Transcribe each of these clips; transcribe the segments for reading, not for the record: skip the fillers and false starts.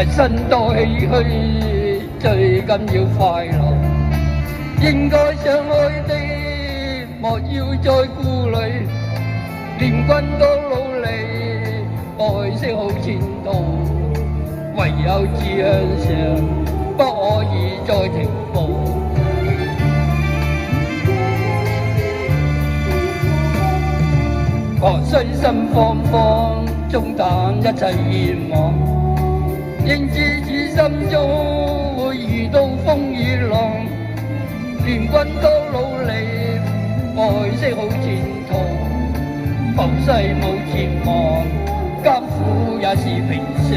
人生多唏噓，最緊要快樂。應該相愛的，莫要再顧慮。念君多努力，愛惜好前途。唯有志向上，不可以再停步。何須心慌慌，中淡一切願望。應知此心中會遇到風與浪。願君多努力，愛惜好前途。浮世無前望，艱苦也是平常。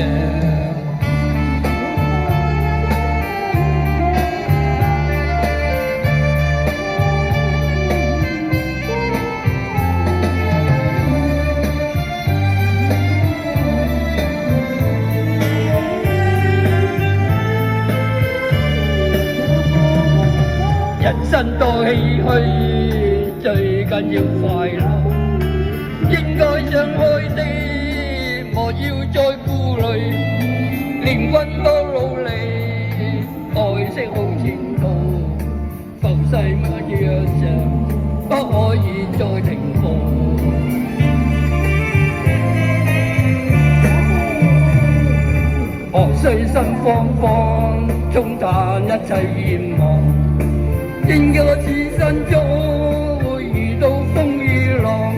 人生多唏噓，最緊要快樂。應該相愛的，莫要再顧慮。念君多努力，愛惜好前途。浮世乜樣常，不可以再停步。何須心慌慌，沖淡一切願望。應該此生中會遇到風與浪。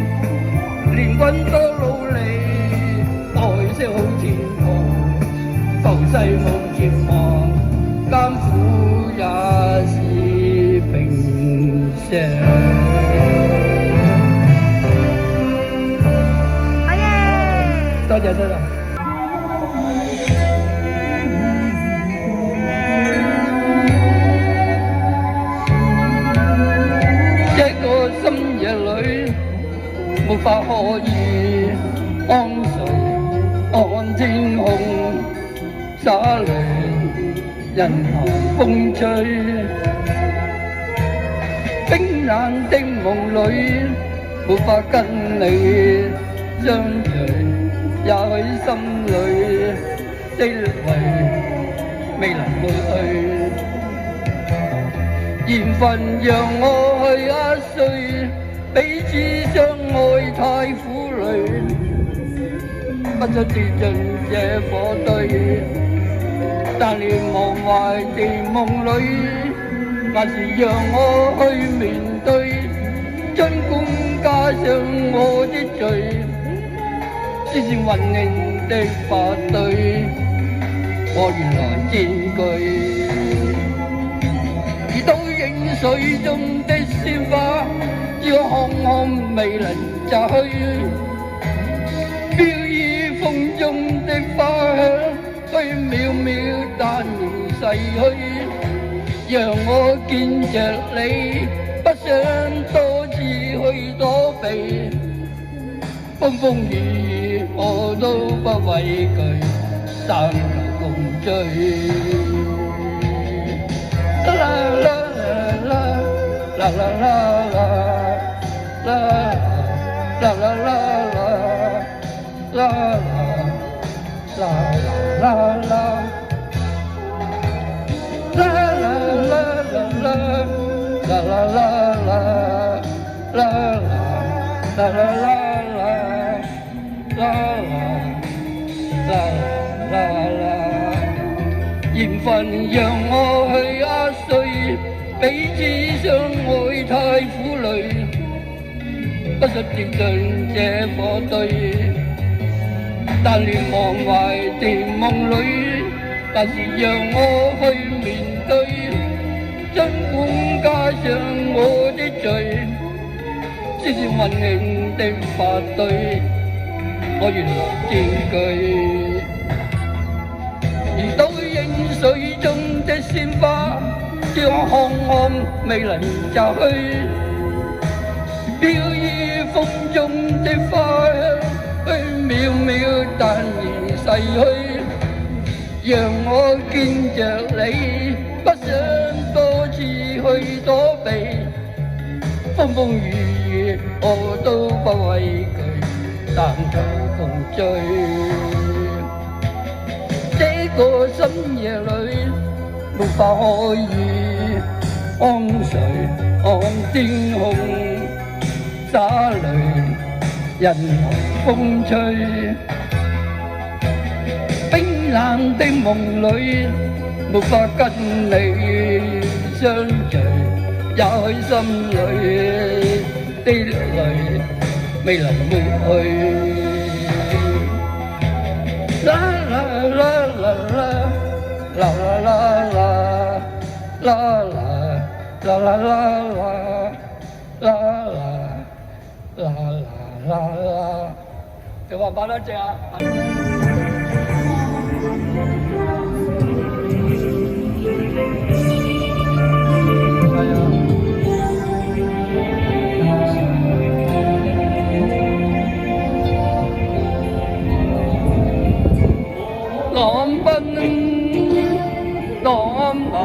念君多努力，愛惜好前途。浮世無前望，艱苦也是平常。好耶！多謝多謝。深夜裏沒法可以安睡，看天空灑淚，人寒風吹。冰冷的夢裏沒法跟你相隨，也許心裏的淚未能抹去。緣分讓我去壓碎，彼此相愛太苦累，不想跌進這火堆。但願忘懷的夢裏，還是讓我去面對。儘管加上我的罪，這是運命的法對，我原來佔據。水中的鮮花，只可看看未能摘去。飄於風中的花香，雖渺渺但仍逝去。讓我見着你，不想多次去躲避。風風雨雨我都不畏懼，但求共醉。啦啦啦啦啦啦啦啦啦啦啦啦啦啦。緣分讓我去壓碎，彼此相愛太苦累，不想跌進這火堆。但願忘懷的夢裏，但是讓我去面對。儘管加上我的罪，這是運命的法對，我原來佔據。如倒映水中的鮮花，只可看看未能摘去。飄於風中的花香，渺渺但仍逝去。讓我見着你，不想多次去躲避。風風雨雨我都不畏懼，但求共醉。這個深夜裏，沒法可以安睡，看天空灑淚，任風吹。冰冷的夢裏，沒法跟你相聚，也許心裏的淚未能抹去。啦啦啦啦啦，啦啦啦啦，啦啦啦啦啦，啦啦啦啦，你話唔話得正啊？浪奔浪流，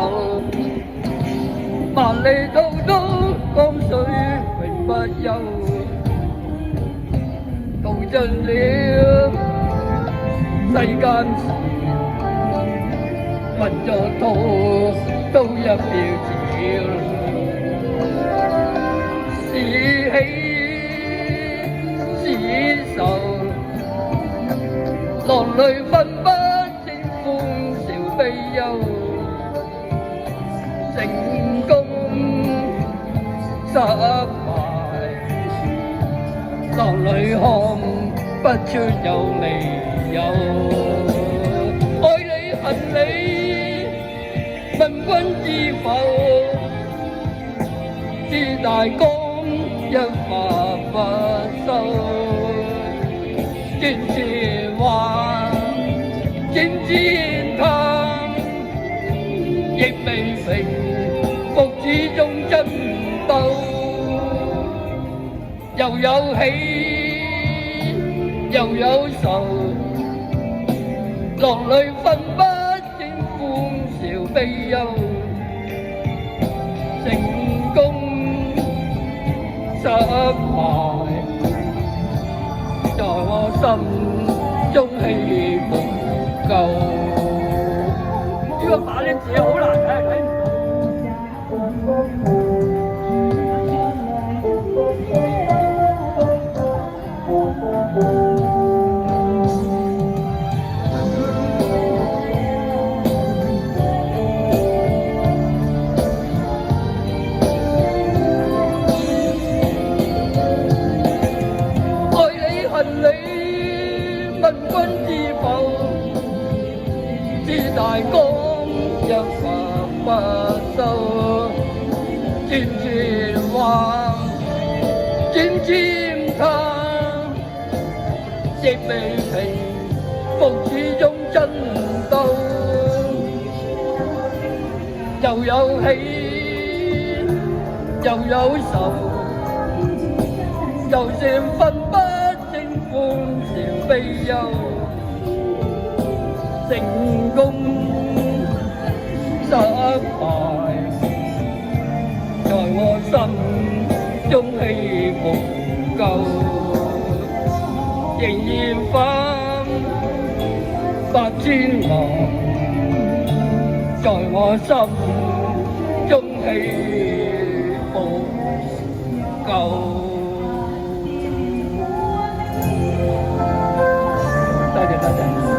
萬里滔滔江水永不休。道盡了世間事，混作都一秒潮。是喜是愁，浪淚分不清歡笑悲憂。成功失敗，浪裏看不出有未有。愛你恨你，問君知否？知大江一發不收，轉是幻，轉之嘆，亦未平復始終爭鬥。又有喜又有愁，浪裏分不清歡笑悲憂。成功失敗，在我心中氣無夠。呢個打啲字好難睇，睇唔到。問君知否？知大江一發不收，漸漸幻，漸漸嘆，亦未平復始終爭鬥。又有喜又有愁，就算分不清歡笑悲憂。成功失敗，在我心中氣無夠，仍然翻8,000浪，在我心中氣無夠。